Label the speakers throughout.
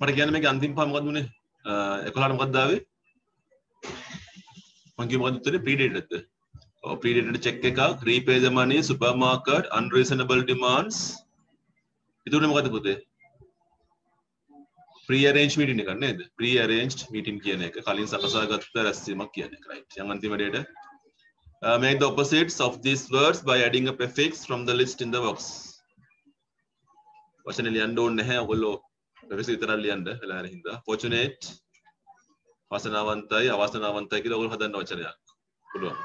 Speaker 1: මට කියන්න මේක අන්තිම පහ මොකක්ද උනේ 11ට මොකක්ද ආවේ මං කිව්ව මොකක්ද උත්තරේ predated ඔව් predated check එකක් repay the money supermarket unreasonable demands ඉතුරුනේ මොකද්ද පුතේ pre-arranged meeting එකක් නේද pre-arranged meeting කියන එක කලින් සකසාගත්ත රැස්වීමක් කියන එක right යන් අන්තිම දෙයට make the opposites of these words by adding a prefix from the list in the box වචන ලියන්න ඕනේ නැහැ ඔයගොල්ලෝ prefix විතරක් ලියන්න වෙලා යන හින්දා fortunate වාසනාවන්තයි අවාසනාවන්තයි කියලා ඔයගොල්ලෝ හදන්න වචනයක් පුළුවන්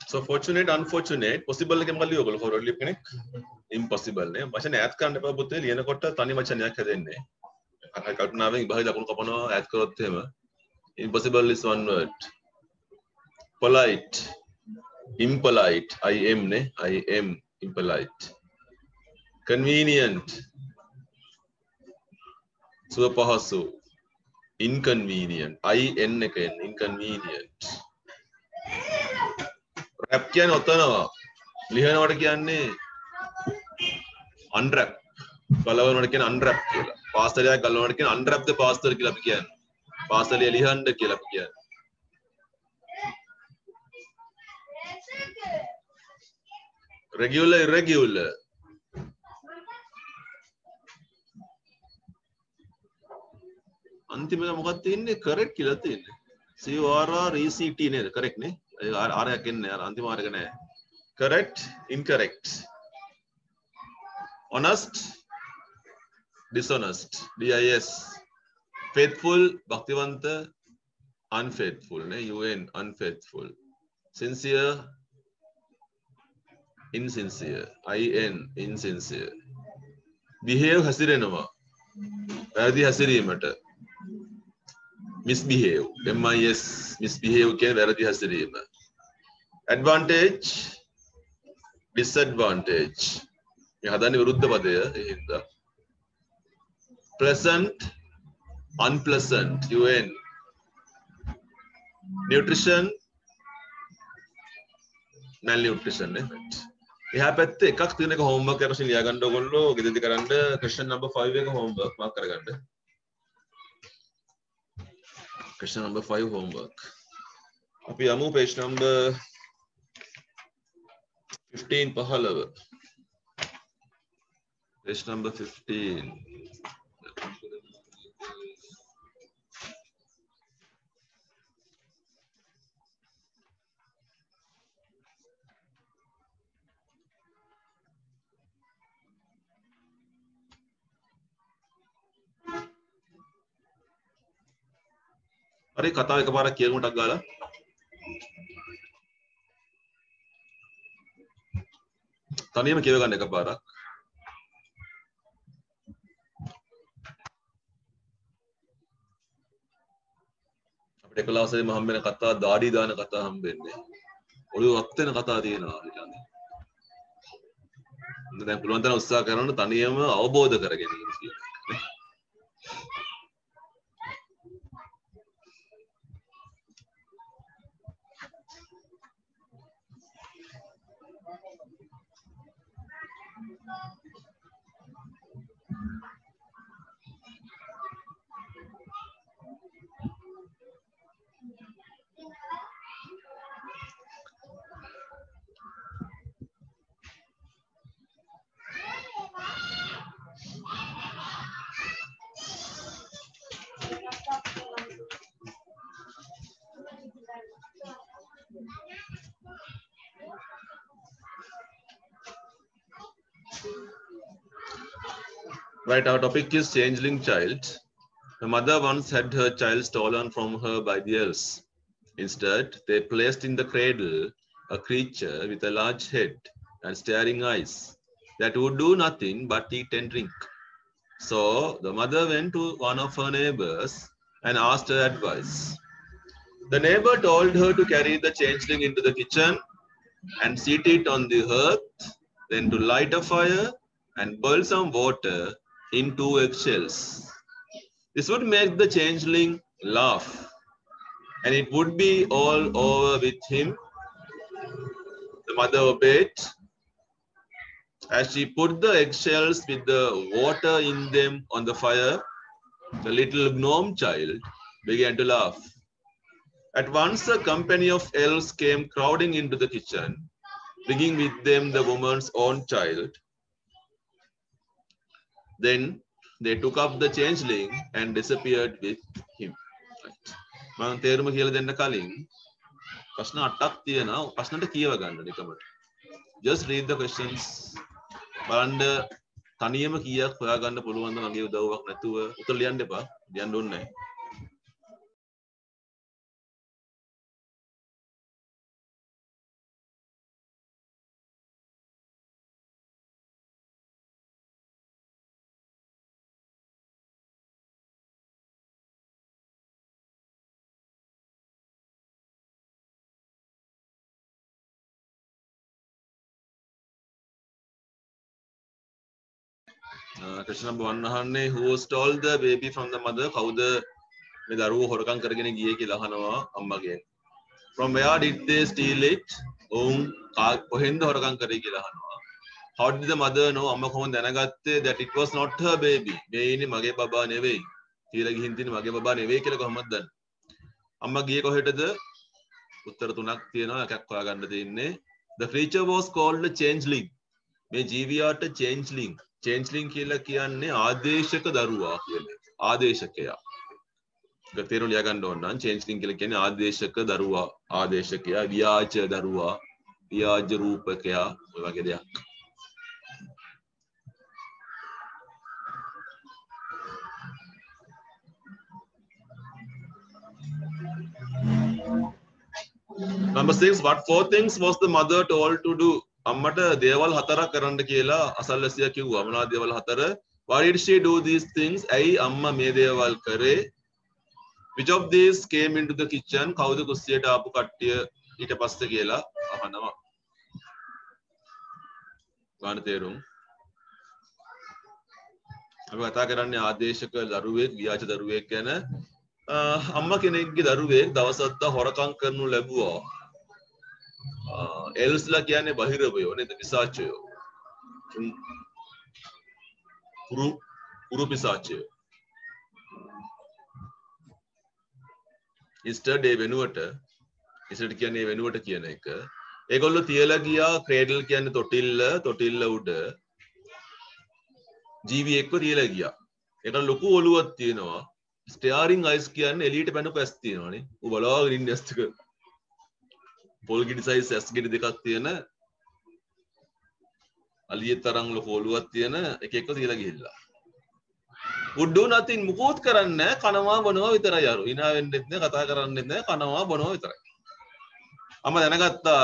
Speaker 1: So fortunate, unfortunate, possible එකෙන් මොකක්ද ඔයගොල්ලෝ forward ලියපු කෙනෙක් impossible නේ වචන ඈඩ් කරන්න එපා පුතේ ලියනකොට තනි වචනයක් හැදෙන්නේ අර කල්පනාවෙන් විභාගය දකුණු කපනවා ඈඩ් කරොත් එහෙම impossible is one word polite impolite I am නේ I am impolite convenient සුවපහසු inconvenient I n එක inconvenient rap කියන්නේ ඔතනවා ලියනවට කියන්නේ unwrap ගලවනවට කියන්නේ unwrap කියලා පාස්තරයක් ගලවනවට කියන්නේ unwrap the pastor කියලා අපි කියන්නේ පාස්තරය ලියන්න කියලා අපි කියන්නේ regular irregular අන්තිම එක මොකක්ද තියෙන්නේ correct කියලා තියෙන්නේ CORRECT නේද correct නේ ආරයක් එන්නේ අර අන්තිම ආරක නෑ correct incorrect honest dishonest DIS faithful bhaktiwanta unfaithful නේ UN unfaithful sincere insincere IN insincere behave හැසිරෙනවා වැරදි හැසිරීමට misbehave MIS misbehave කියන්නේ වැරදි හැසිරීම advantage disadvantage මේ හදන්නේ විරුද්ධ පදය ඒ හින්දා pleasant unpleasant UN nutrition malnutrition නේ එහා පැත්තේ එකක් තියෙන එක homework එකක් වශයෙන් ලියා ගන්න ඕගොල්ලෝ ගෙදරදී කරන්න question number 5 එක homework mark කරගන්න question number 5 homework අපි යමු page number 15 15 page number 15 හරි කතාව එකපාරක් කියමු ටක් ගාලා තනියම කියව ගන්න එකපාරක් අපිට එකලාසෙම හම්බෙන කතා දාඩි දාන කතා හම්බෙන්නේ ඔළුව වත් වෙන කතා තියෙනවා ඊළඟ දැන් පුළුවන් තරම් උත්සාහ කරන්න තනියම අවබෝධ කර ගැනීම කියලා නේ Right, our topic is changeling child. The mother once had her child stolen from her by the elves. Instead, they placed in the cradle a creature with a large head and staring eyes that would do nothing but eat and drink. So the mother went to one of her neighbors and asked her advice. The neighbor told her to carry the changeling into the kitchen and seat it on the hearth, then to light a fire and boil some water in 2 eggshells. This would make the changeling laugh, and it would be all over with him. The mother obeyed. As she put the eggshells with the water in them on the fire, the little gnome child began to laugh. At once, a company of elves came crowding into the kitchen, bringing with them the woman's own child. Then they took up the changeling and disappeared with him. මම තේරුම කියලා දෙන්න කලින් ප්‍රශ්න 8ක් තියෙනවා. ප්‍රශ්නට කියව ගන්න එකමට. Just read the questions. බලන්න තනියම කීයක් හොයාගන්න පුළුවන්ද මගේ උදව්වක් නැතුව උත්තර ලියන්න එපා. ලියන්න ඕනේ නැහැ. Question number 1 අහන්නේ who stole the baby from the mother? කවුද මේ දරුවෝ හොරකම් කරගෙන ගියේ කියලා අහනවා අම්මගෙන්. From where did they steal it? ඔවුන් කොහෙන්ද හොරකම් කරේ කියලා අහනවා. How did the mother know? අම්මා කොහොමද දැනගත්තේ that it was not her baby? මේ ඉන්නේ මගේ බබා නෙවෙයි. කියලා ගිහින් තින්නේ මගේ බබා නෙවෙයි කියලා කොහොමද දන්නේ? අම්මා ගියේ කොහෙටද? උත්තර 3ක් තියෙනවා. එකක් හොයාගන්න තියෙන්නේ. The creature was called a changeling. මේ ජීවියාට changeling. Changeling කියලා කියන්නේ ආදේශක දරුවා කියලා. ආදේශකයා. ඒක තේරුම් ලියා ගන්න ඕන නම් changeling කියලා කියන්නේ ආදේශක දරුවා, ආදේශකයා, ව්‍යාජ දරුවා, ව්‍යාජ රූපකයා ඔය වගේ දෙයක්. Number 6, what 4 things was the mother told to do? අම්මට දේවල් 4ක් කරන්න කියලා අසල්වැසියා කිව්වා. මොනවද දේවල් 4? Why did she do these things? ඇයි අම්මා මේ දේවල් කරේ? Which of these came into the kitchen? කවුද කුස්සියට ආපු කට්ටිය ඊට පස්සේ කියලා අහනවා. ගන්න තේරුම්. අපි කතා කරන්නේ ආදේශක දරුවෙක්, ව්‍යාජ දරුවෙක් ගැන. අම්මා කෙනෙක්ගේ දරුවෙක් දවසක් හොරකම් කරනු ලැබුවා. එල්ස්ලා කියන්නේ බහිරවයෝ නේද? පිසාචයෝ. පුරු පිසාචයෝ. instead ඒ වෙනුවට instead කියන්නේ වෙනුවට කියන එක. ඒගොල්ලෝ තියලා ගියා ක්‍රේඩල් කියන්නේ තොටිල්ල උඩ ජීවියෙක්ව තියලා ගියා. ඒකට ලොකු ඔලුවක් තියෙනවා. ස්ටියරින් අයිස් කියන්නේ එළියට පැනපු ඇස් තියෙනවානේ. ඌ බලාගෙන ඉන්නේ ඇස් ටික. පොල් ගෙඩි සයිස් ඇස් ගෙඩි දෙකක් තියෙන අලියේ තරම් ලොකු ඔලුවක් තියෙන එකෙක්ව තියලා ගිහිල්ලා. would do nothing මුකුත් කරන්නේ නැහැ කනවා බොනවා විතරයි අර. hina වෙන්නෙත් නැහැ කතා කරන්නෙත් නැහැ කනවා බොනවා විතරයි. අම්මා දැනගත්තා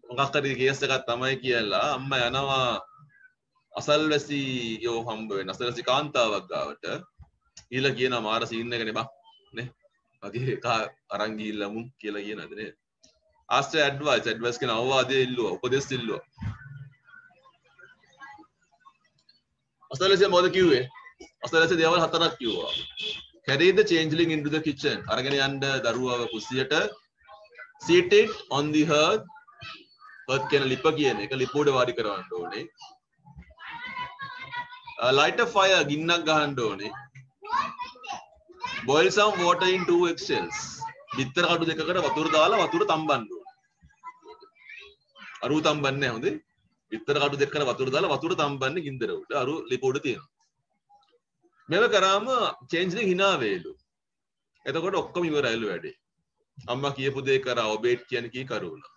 Speaker 1: මොකක් හරි කේස් එකක් තමයි කියලා. අම්මා යනවා අසල්වැසියෝ හම්බ වෙන අසල්වැසි කාන්තාවක් ගාවට. ඊළඟ කියනවා මාර සීන් එකනේ බා නේ. වගේ එක අරන් ගිහිල්ලාමු කියලා කියනද නේ. asked advice කියන අවවාදය ඉල්ලුවා උපදෙස් ඉල්ලුවා. අසල්වැසියා මොකද කිව්වේ? අසල්වැසියා දේවල් 4ක් කිව්වා. carry the changeling into the kitchen. අරගෙන යන්න දරුවව කුස්සියට. seat it on the hearth. hearth කියන ලිප කියන එක ලිප උඩ වාඩි කරවන්න ඕනේ. light a fire ගින්නක් ගහන්න ඕනේ. boil some water in 2 eggshells. බිත්තර කටු දෙකකට වතුර දාලා වතුර තම්බන්න ඕනේ. අරු තම්බන්නේ නැහැ හොඳේ. බිත්තර කටු දෙකකට වතුර දාලා වතුර තම්බන්නේ ගින්දර උඩ. අරු ලිප උඩ තියෙනවා. මේව කරාම changeling hina වේලු. එතකොට ඔක්කොම ඉවරයිලු වැඩේ. අම්මා කියපු දේ කරා ඔබේට් කියන කී කරුණා.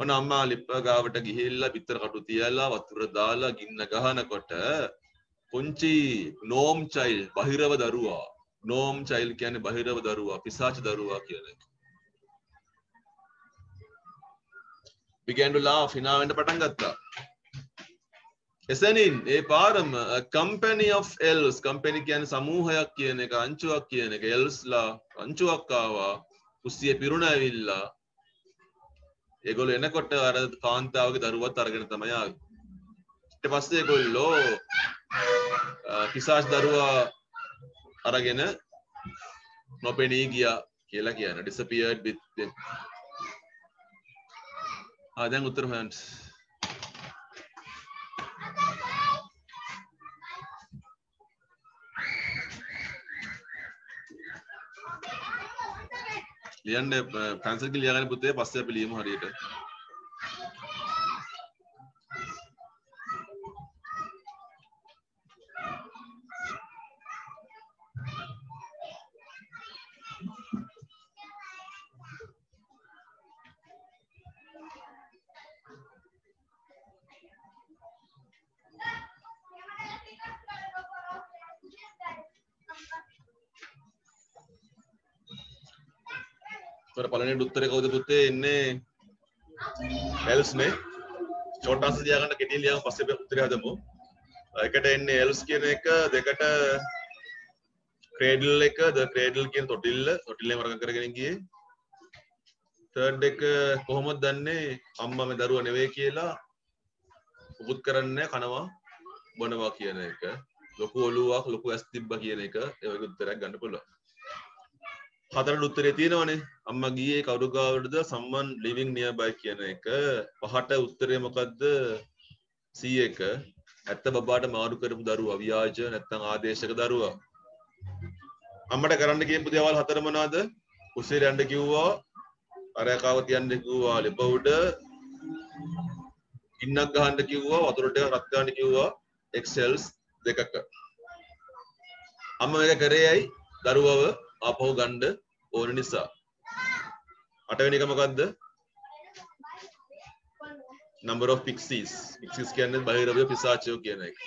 Speaker 1: ඔන්න අම්මා ලිප ගාවට ගිහිල්ලා බිත්තර කටු තියලා වතුර දාලා ගින්න ගහනකොට පුංචි gnome child බහිරව දරුවා. gnome child කියන්නේ බහිරව දරුවා, පිසාච දරුවා කියන එක. began to laugh hina වෙන්න පටන් ගත්තා. එසනින් ඒ පාරම a company of elves, company කියන්නේ සමූහයක් කියන එක, අංචුවක් කියන එක. elves ලා අංචුවක් ආවා. කුස්සිය පිරුණ ඇවිල්ලා. ඒගොල්ලෝ එනකොට අර කාන්තාවගේ දරුවත් අරගෙන තමයි ආවේ. ඊට පස්සේ ඒගොල්ලෝ පිසාච් දරුවා අරගෙන නොපෙනී ගියා කියලා කියන. disappeared with them. දැන් උත්තර හොයන්න. ලියන්න පැන්සල් එක ලියාගන්න පුතේ, පස්සේ අපි ලියමු හරියට. පළවෙනි උත්තරේ කවුද පුතේ එන්නේ? elves නේ. short answer දියා ගන්න කෙටියෙන් ලියමු, පස්සේ අපි උත්තරේ හදමු. එකට එන්නේ elves කියන එක, දෙකට cradle එක, the cradle කියන තොටිල්ලෙන් වරක කරගෙන ගියේ. third එක කොහොමද දන්නේ අම්මා මේ දරුවා නෙවෙයි කියලා? උපුත් කරන්නේ කනවා බොනවා කියන එක. ලොකු ඔළුවක්, ලොකු ඇස් තිබ්බා කියන එක. ඒ වගේ උත්තරයක් ගන්න පුළුවන්. හතරට උත්තරේ තියෙනවනේ. අම්මා ගියේ කවුරු ගාවටද? someone living nearby කියන එක. පහට උත්තරේ මොකද්ද? C එක. ඇත්ත බබාට මාරු කරපු දරුවා, ව්‍යාජ නැත්නම් ආදේශක දරුවා. අම්මට කරන්න කියපු දේවල් හතර මොනවාද? කුස්සියට යන්න කිව්වා, අරයකාව තියන්න කිව්වා ලිප උඩ, ඉන්නක් ගහන්න කිව්වා, වතුර ටික රත් ගන්න කිව්වා, එක්සෙල්ස් දෙකක. අම්මා මේක කරේ ඇයි? දරුවව ආපහු ගන්න ඕන නිසා. අටවෙනි එක මොකද්ද? number of pixies. pixies කියන්නේ බහිරව්‍ය පිසාචයෝ කියන එක.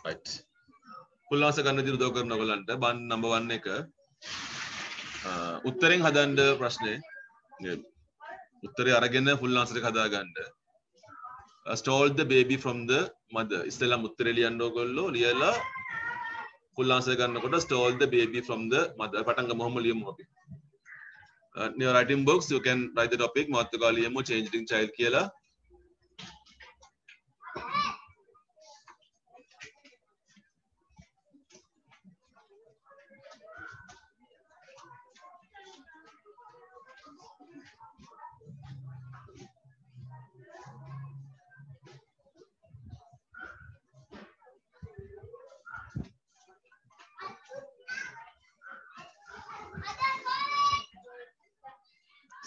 Speaker 1: right. full answer ගන්න විදිහට උදව් කරන ඔයගලන්ට number 1 එක උත්තරෙන් හදන්න ප්‍රශ්නේ. උත්තරේ අරගෙන full answer එක හදාගන්න. stole the baby from the mother. ඉස්සෙල්ලාම උත්තරේ ලියන්න ඕගොල්ලෝ. ලියලා full answer ගන්නකොට stole the baby from the mother. පටන් ගමු. මොහොම ලියමු අපි. In your writing books you can write the topic මාතෘකාව ලියමු changing child කියලා.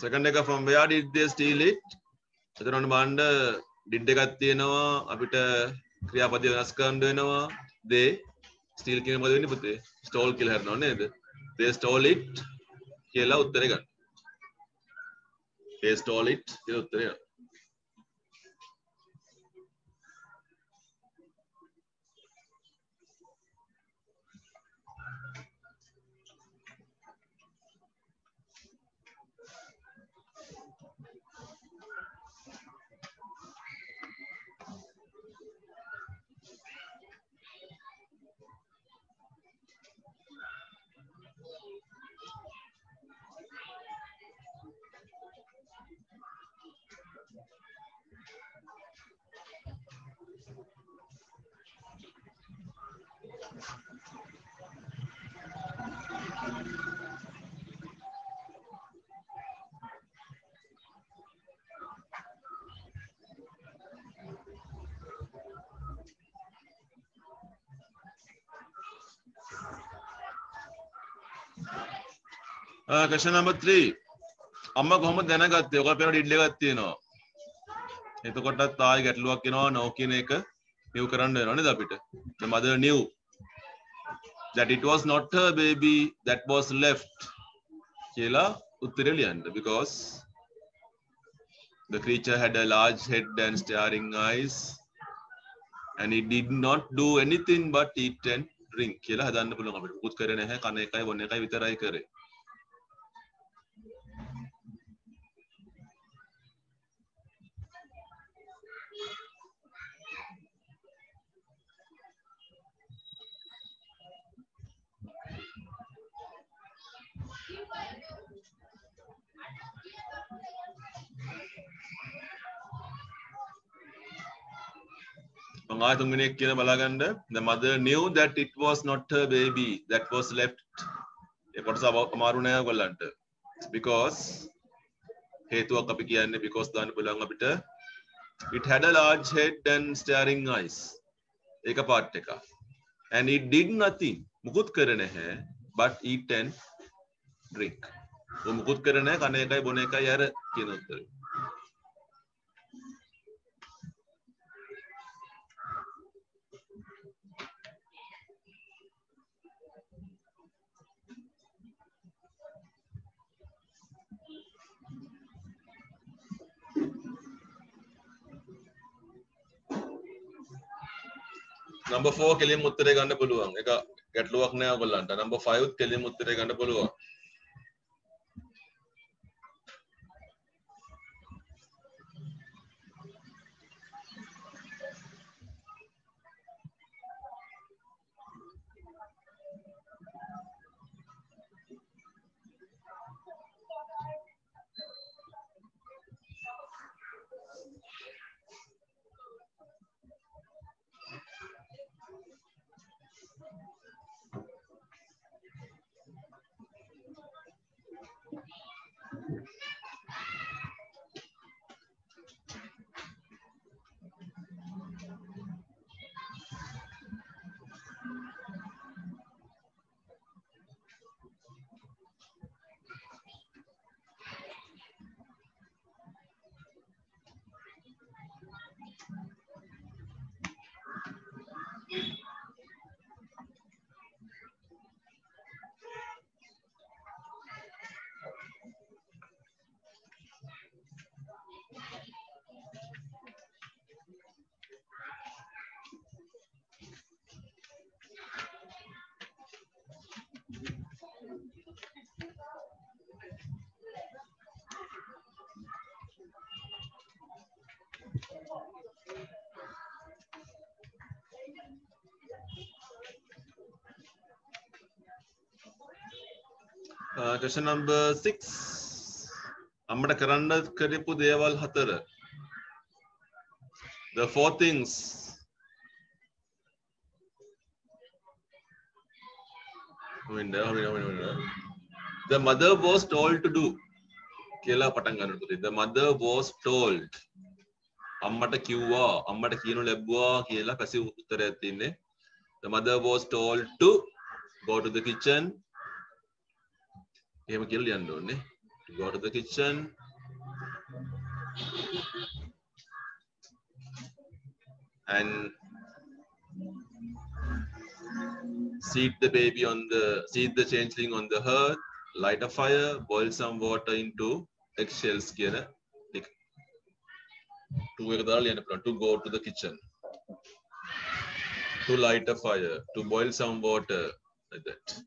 Speaker 1: Second එක from where did they steal it? එතනොත් බලන්න did එකක් තියෙනවා, අපිට ක්‍රියාපදය වෙනස් කරන්න වෙනවා. they steal කියන මොකද වෙන්නේ පුතේ? stole කියලා හරිනව නේද? they stole it කියලා උත්තරේ ගන්න. they stole it කියලා උත්තරේ ගන්න. question number 3. අම්මා කොහොමද දැනගත්තේ? ඔයගොල්ලෝ පේන ඩිඩ් එකක් තියෙනවා. එතකොටත් ආයෙ ගැටලුවක් එනවා no කියන එක නිව් කරන්න වෙනවා නේද අපිට? The mother knew that it was not her baby that was left කියලා උත්තරේ ලියන්න. because The creature had a large head and staring eyes, and it did not do anything but eat and drink. කියලා හදන්න පුළුවන් අපිට. මුකුත් කරේ නැහැ, කන එකයි බොන එකයි විතරයි කරේ. The mother knew that it was not her baby that was left. Because because it had a large head and staring eyes. And it did nothing but eat and drink. Number 4 කෙලින් උත්තරේ ගන්න පුළුවන්. ඒක ගැටලුවක් නෑ ඔයගොල්ලන්ට. Number 5 කෙලින් උත්තරේ ගන්න පුළුවන්. Question number 6. අම්මට කරන්න කරපු දේවල් 4. The 4 things. The mother was told to do. කියලා පටන් ගන්න පුතේ. The mother was told. අම්මට කිව්වා, අම්මට කියනු ලැබුවා කියලා පැසිව් උත්තරයක් තියෙන්නේ. The mother was told to go to the kitchen. එහෙම කියලා ලියන්න ඕනේ. To go to the kitchen and seat the changeling on the hearth, light a fire, boil some water into eggshells කියන එක. To එක දාලා ලියන්න පුළුවන්. To go to the kitchen, to light a fire, to boil some water, like that.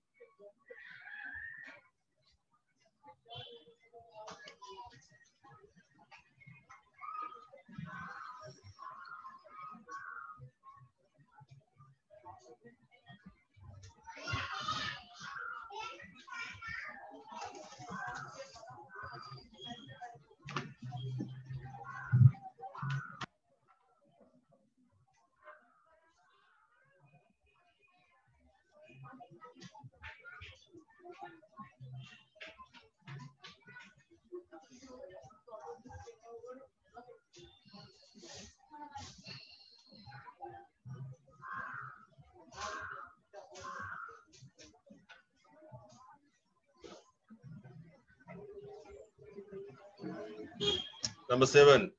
Speaker 1: Number 7.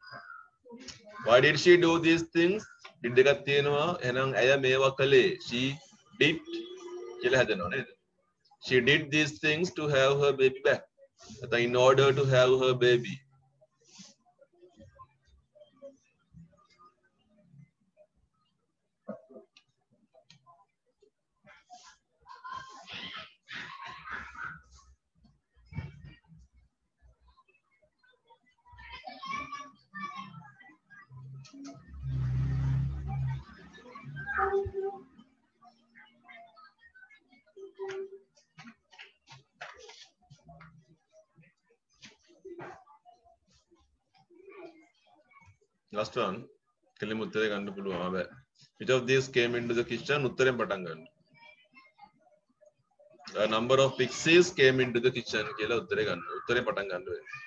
Speaker 1: Why did she do these things? Did එකක් තියෙනවා. එහෙනම් ඇය මේවා කළේ. She did කියලා හදනවා නේද? She did these things to have her baby back. In order to have her baby. Last one. කෙලින්ම උත්තරේ ගන්න පුළුවන් බෑ. Which of these came into the kitchen? උත්තරෙන් පටන් ගන්න. A number of pixies came into the kitchen කියලා උත්තරේ ගන්න. උත්තරේ පටන් ගන්න වෙන්නේ.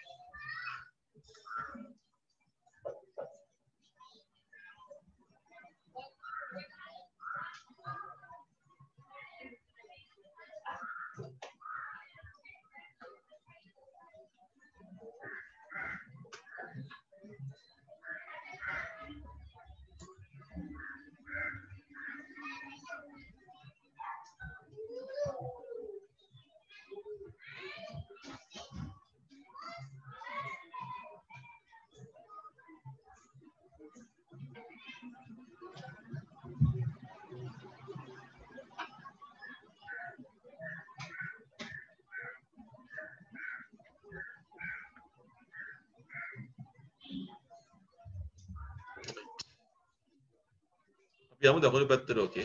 Speaker 1: අපි යමු දකුණු පැත්තට ඕකේ.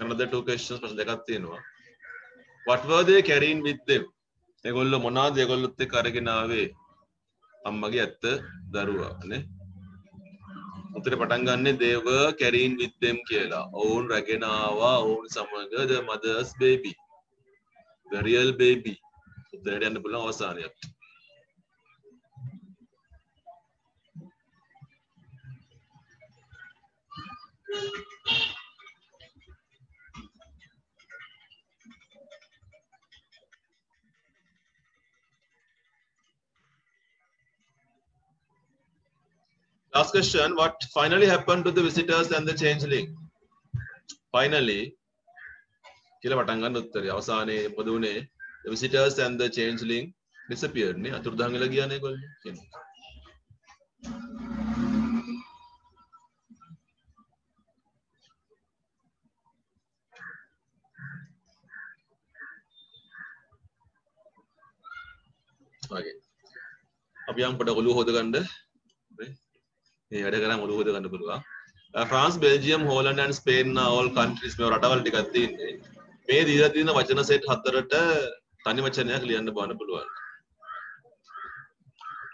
Speaker 1: Another two questions ප්‍රශ්න දෙකක් තියෙනවා. What were they carrying with them? ඒගොල්ලෝ මොනවද ඒගොල්ලොත් එක්ක අරගෙන ආවේ? අම්මගේ ඇත්ත දරුවා නේ. උත්තරේ පටන් ගන්නෙ they were carrying with them කියලා. ඔවුන් රැගෙන ආවා ඔවුන් සමග the mother's baby. The real baby. උත්තරේ යන්න පුළුවන් අවසානයට. Last question, what finally happened to the visitors and the changeling? Finally, කියලා පටන් ගන්න උත්තරය. අවසානයේ මොකද උනේ? The visitors and the changeling disappeared නේ. අතුරුදහන් වෙලා ගියා නේ ඒගොල්ලෝ. Okay. අපි යම් පොඩ ඔළුව හොද ගන්න. මේ වැඩ කරන් ඔළුව හොද ගන්න පුළුවන්. France, Belgium, Holland and Spain all countries මේ රටවල් ටිකක් තියෙන්නේ. මේ දීලා තියෙන වචන සෙට් හතරට තනි වචනයක් ලියන්න බලන්න පුළුවන්.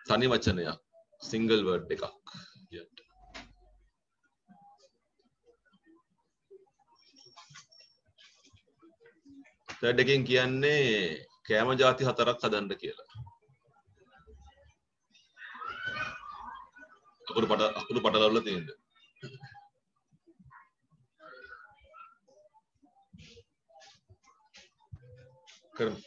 Speaker 1: තනි වචනයක්. single word එකක්. third එකෙන් කියන්නේ කෑම ಜಾති හතරක් හදන්න කියලා. අකුරු පටලවල තියෙනවා. කරමු.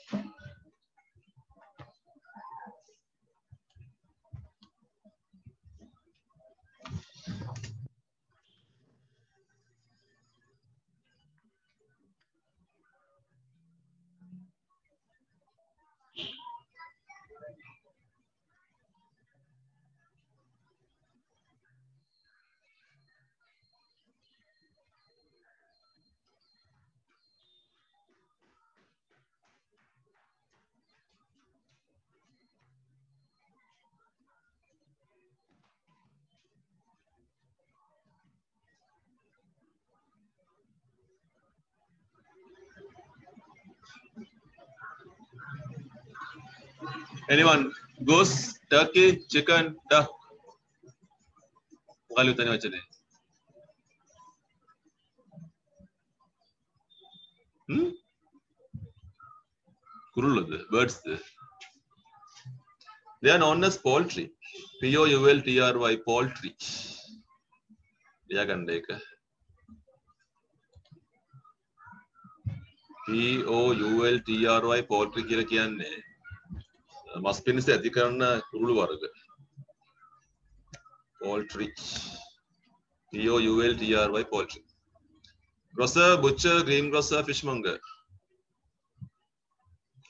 Speaker 1: Anyone? Goose, turkey, chicken, duck. මොකක්ද උතන වචනේ? කුරුල්ලද? Birds. They are known as poultry. P-O-U-L-T-R-Y, poultry. ලියාගන්න එක. P-O-U-L-T-R-Y, poultry කියලා කියන්නේ මස් පිණිස ඇති කරන කුරුළු වර්ග. Poultry. P-O-U-L-T-R-Y, poultry. Grocer, butcher, greengrocer, fishmonger.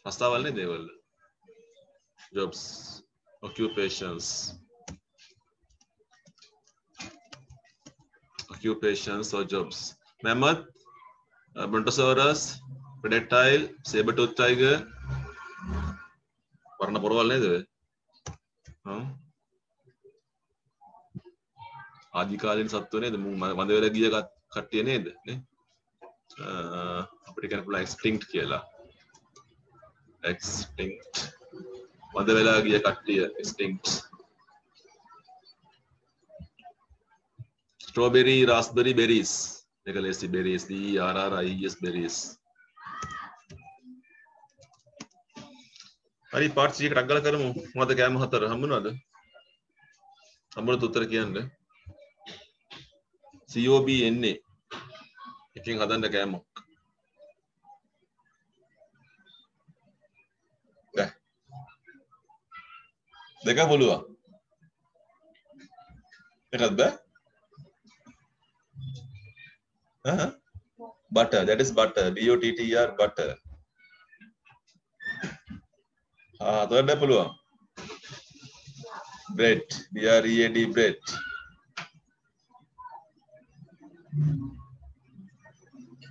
Speaker 1: හස්තාවල් නේද ඒවල? Jobs, occupations. Occupations or jobs. Mammoth, Brontosaurus, predactyl, saber-tooth tiger. වර්ණ පොරවල් නේද ඔය? ආදි කාලීන සත්තු නේද? වඳ වෙලා ගිය කට්ටිය නේද? නේ? අපිට කියන්න පුළුවන් extinct කියලා. Extinct. මද වෙලා ගිය කට්ටිය extinct. Strawberry, raspberry, berries. එක ලෙසි berries, BERRIES berries. හරි part C එකක් ගාලා කරමු. මොකද කෑම හතර හම්බුනවද? හම්බුනොත් උත්තර කියන්න. COBNA එකෙන් හදන්න කෑමක්. දෙක පුළුවන්. එකක්ද බෑ? Butter, that is butter. BUTTER butter. තවද පුළුවන්. Bread, BREAD bread.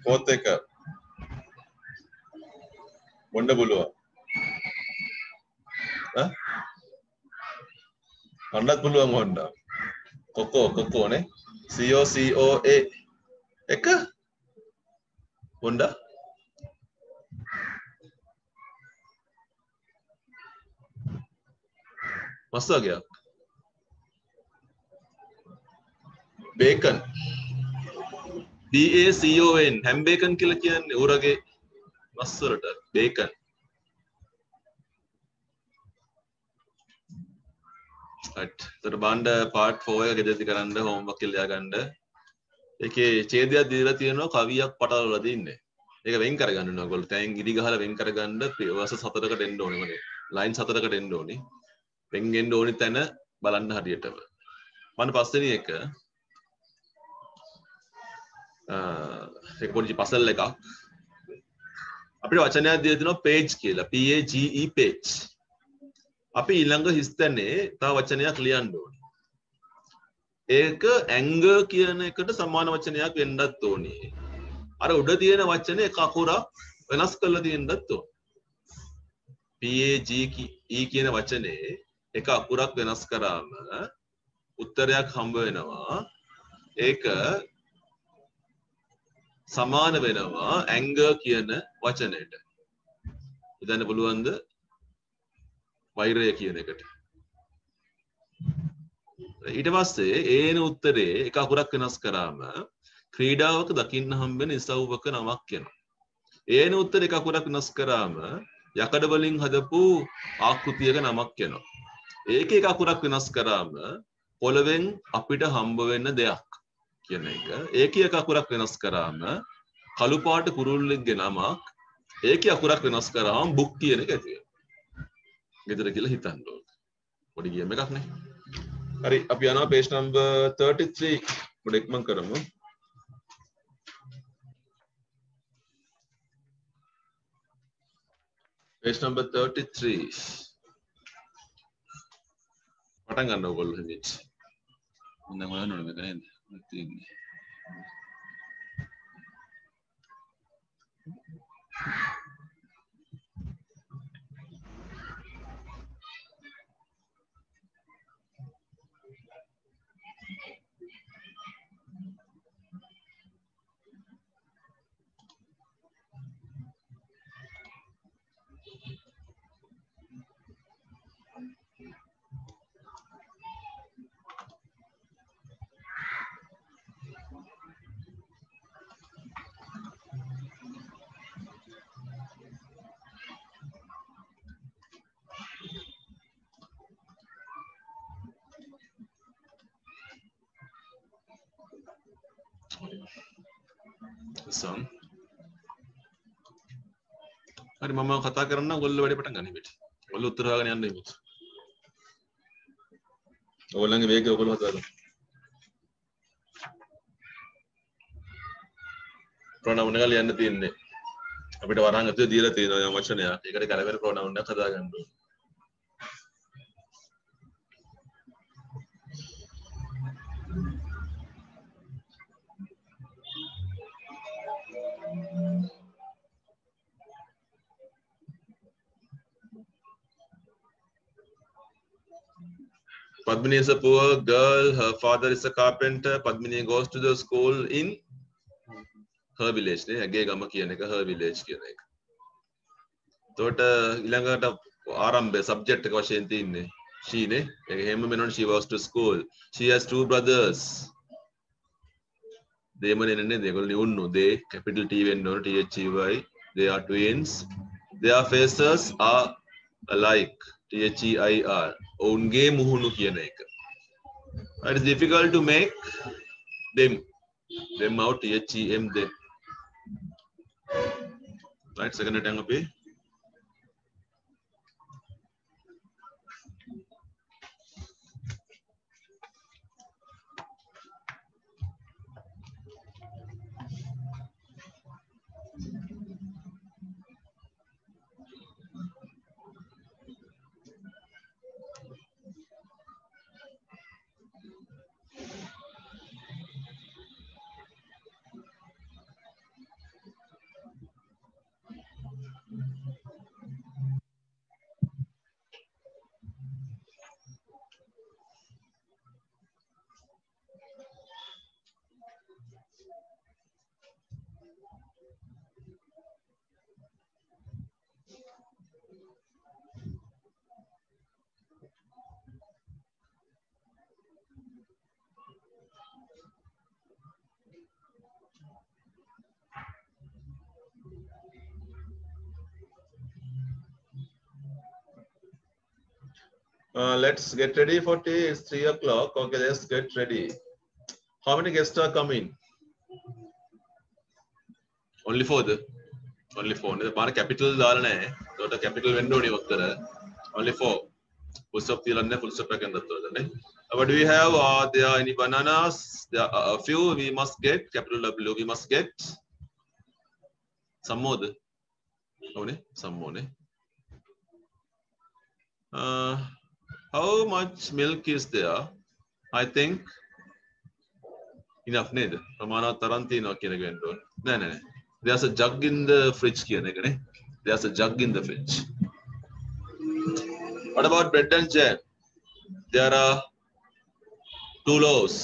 Speaker 1: fourth එක බොන්න පුළුවන්. කන්නත් පුළුවන් වොන්න. කොකෝ නේ. COCOA එක බොන්න. මස් වගේක්. බේකන්. BACON හැම් බේකන් කියලා කියන්නේ ඌරගේ මස් වලට බේකන්. right. ඒතර බණ්ඩ part 4 එක ගෙදරදී කරන්න homework එක ලියා ගන්න. ඒකේ ඡේදයක් දීලා තියෙනවා කවියක් පටලවලා දින්නේ. ඒක වෙන් කරගන්න ඕනේ ඔයගොල්ලෝ. තැන් ඉදි ගහලා වෙන් කරගන්න verse 4කට එන්න ඕනේ මගේ. line 4කට එන්න ඕනේ. වෙන් ගෙන්න ඕනේ තැන බලන්න හරියටම. මම පස්වෙනි එක ඒක පොඩි පසල් එකක්. අපිට වචනයක් දීලා තියෙනවා page කියලා. PAGE page. අපි ඊළඟ හිස්තැනේ තව වචනයක් ලියන්න ඕනේ. ඒක anger කියන එකට සමාන වචනයක් වෙන්නත් ඕනේ. අර උඩ තියෙන වචනේ එක අකුරක් වෙනස් කරලා තියෙන්නත් ඕනේ. PAGE කියන වචනේ එක අකුරක් වෙනස් කරාම උත්තරයක් හම්බ වෙනවා. ඒක සමාන වෙනවා anger කියන වචනයට. හිතන්න පුළුවන්ද? වෛරය කියන එකට. ඊට පස්සේ ඒන උත්තරේ එක අකුරක් වෙනස් කරාම ක්‍රීඩාවක දකින්න හම්බෙන ඉසව්වක නමක් වෙනවා. ඒන උත්තරේ එක අකුරක් වෙනස් කරාම යකඩ වලින් හදපු ආකෘතියක නමක් වෙනවා. ඒකේ එක අකුරක් වෙනස් කරාම පොළවෙන් අපිට හම්බ වෙන දෙයක් කියන එක. ඒකේ එක අකුරක් වෙනස් කරාම කළු පාට කුරුල්ලෙක්ගේ නමක්. ඒකේ අකුරක් වෙනස් කරාම බුක් කියන එක ඇති වෙනවා. ගෙදර කියලා හිතන්න ඕනේ. පොඩි ගේම් එකක් නේ. හරි අපි යනවා page number 33 පොඩි එක්මන් කරමු. page number 33 පටන් ගන්න ඕගොල්ලෝ හිමිට. මම හොයන්න ඕනේ මේක නේද? තියෙන්නේ. song. හරි මම කතා කරන්න ඔයගොල්ලෝ වැඩේ පටන් ගන්න ඉබේට. ඔයගොල්ලෝ උත්තර හොයාගෙන යන්න ඉබේට. ඔයගොල්ලන්ගේ වේගය ඔයගොල්ලෝ හදාගන්න. ප්‍රොනවුන් එක ලියන්න තියෙන්නේ. අපිට වරහන් ඇතුලේ දීලා තියෙනවා යම් වචනයක්. ඒකට ගැලපෙන ප්‍රොනවුන් එකක් හදාගන්න ඕනේ. Padmini is a poor girl. Her father is a carpenter. Padmini goes to the school in her village. Ne, ඇගේ ගම කියන එක her village කියන එක. එතකොට ඊළඟට ආරම්භය subject එක වශයෙන් තින්නේ she නේ ඒක හැම වෙනවනේ she was to school she has two brothers දෙමනේ නේ දෙගොල්ලෝ උන්නු they capital T වෙන්න ඕන THEY they are twins their faces are alike THEIR ඔවුන්ගේ මුහුණු කියන එක it is difficult to make them out THEM them right second attempt අපි let's get ready for tea. It's 3 o'clock. Okay, let's get ready. How many guests are coming? Only 4. Only 4. Our capital දාලා නැහැ. ඒකට capital වෙන්න ඕනේ උත්තර. Only 4. Full stop තියලා නැහැ. Full stop එකෙන් දත්තවද නේ. What do we have? There are any bananas? There are a few. We must get capital W. We must get some more. ඕනේ. Some more නේ. How much milk is there? I think enough නේද? ප්‍රමාණවත් තරම් තියෙනවා කියන එක වෙන්න ඕනේ. නෑ. There's a jug in the fridge කියන එක නේ. There's a jug in the fridge. What about bread and jam? There are 2 loaves.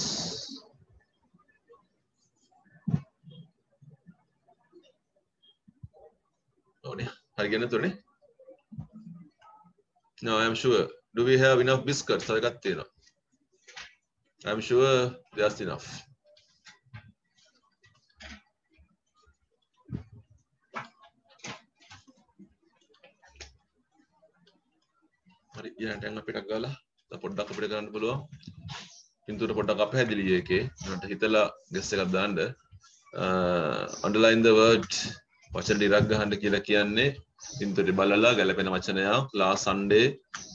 Speaker 1: ඕනේ. හරි ගන්න තුනේ. No, I am sure. Do we have enough biscuits? I got තියෙනවා. I'm sure there's enough. හරි ඊළඟට යන්න අපිට ගාලා පොඩ්ඩක් අපිට කරන්න පුළුවන්. පින්තූර පොඩ්ඩක් අපහැදිලි එකේ. මට හිතලා ගෙස් එකක් දාන්න. Underline the word වචන ටිකක් ගහන්න කියලා කියන්නේ පින්තූරේ බලලා ගැලපෙන වචනයක්. Last Sunday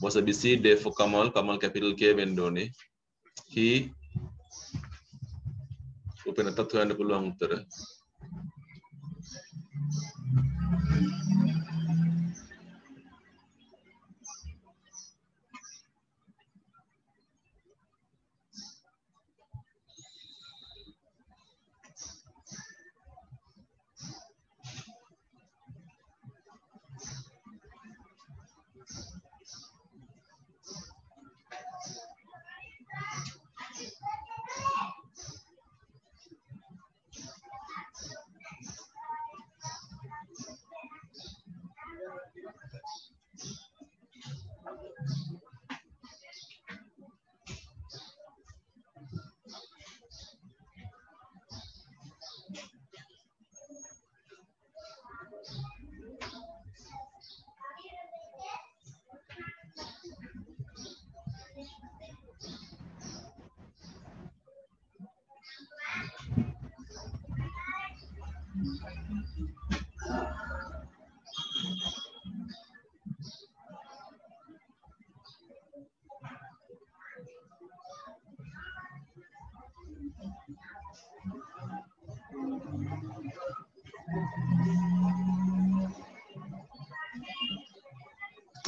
Speaker 1: was a busy day for Kamal. Kamal capital K වෙන්න ඕනේ. He උපෙනටත් හොයන්න පුළුවන් උත්තර.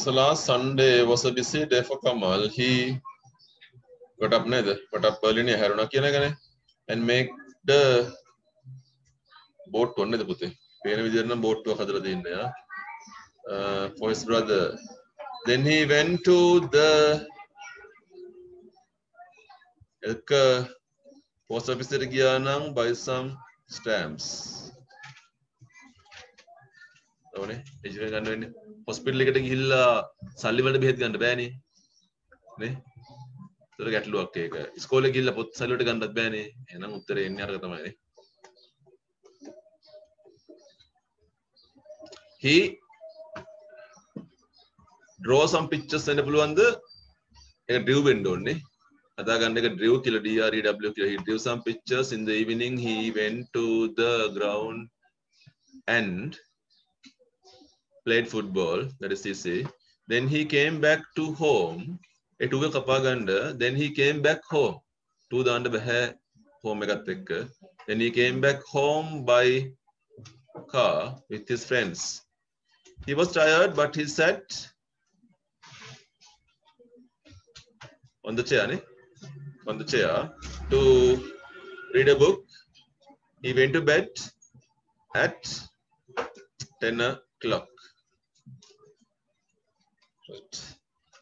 Speaker 1: So last Sunday was a busy day for Kamal. He got up early හැරුණා කියන එකනේ and make the boat ඔන්නේද පුතේ පේන විදිහට නම් boat එකක් හදලා දෙන්නේ for his brother. Then he went to the post office එකට ගියා නම් buy some stamps. ඕනේ එජුකේෂන් ගන්න වෙන්නේ හොස්පිටල් එකට ගිහිල්ලා සල්ලි වලට බෙහෙත් ගන්න බෑනේ නේ ඒතර ගැටලුවක් ඒක ඉස්කෝලේ ගිහිල්ලා පොත් සල්ලි වලට ගන්නත් බෑනේ එහෙනම් උත්තරේ එන්නේ අරක තමයි නේ he draw some pictures වෙන්න පුළුවන්ද ඒක drew වෙන්න ඕනේ හදා ගන්න එක drew කියලා drew කියලා he drew some pictures in the evening he went to the ground and played football that is easy then he came back to home ඒ ටු එක කපා ගන්න then he came back home ටු දාන්න බෑ home එකත් එක්ක then he came back home by car with his friends he was tired but he sat on the chair to read a book he went to bed at 10 o'clock right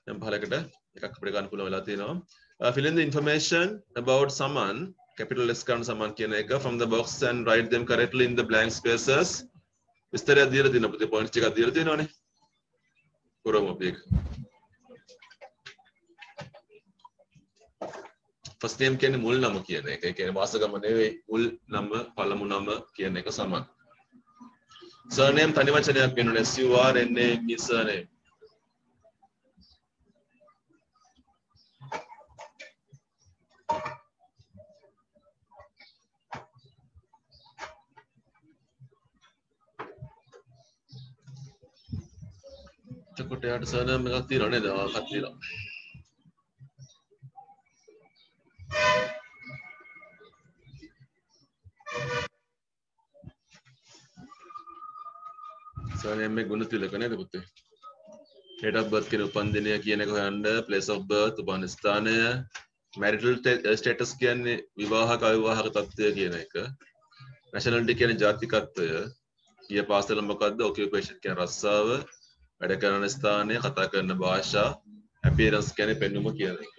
Speaker 1: නම් පහලකට එකක් අපිට ගන්න පුළුවන් වෙලා තියෙනවා fill in the information about someone capital S ගන්න someone කියන එක from the box and write them correctly in the blank spaces විස්තරයක් දීලා තියෙනවා පුතේ points ටිකක් දීලා තියෙනවානේ කරමු අපි ඒක first name කියන්නේ මුල් නම කියන එක. ඒ කියන්නේ වාසගම නෙවෙයි මුල් නම පළමු නම කියන එක සමාන. surname තනි වචනයක් වෙනුනේ SURNAME is surname. එතකොට යාට surname එකක් තියෙනව නේද? ආකත් තියෙනවා. surname එක ගුණ තිලක නේද පුතේ? date of birth කියන උපන්දිනය කියන එක හොයන්න place of birth උපන් ස්ථානය marital status කියන්නේ විවාහක අවිවාහක තත්ත්වය කියන එක nationality කියන්නේ ජාතිකත්වය ගිය පාසල මොකද්ද occupation කියන්නේ රස්සාව වැඩ කරන ස්ථානය කතා කරන භාෂා appearance කියන්නේ පෙනුම කියන එක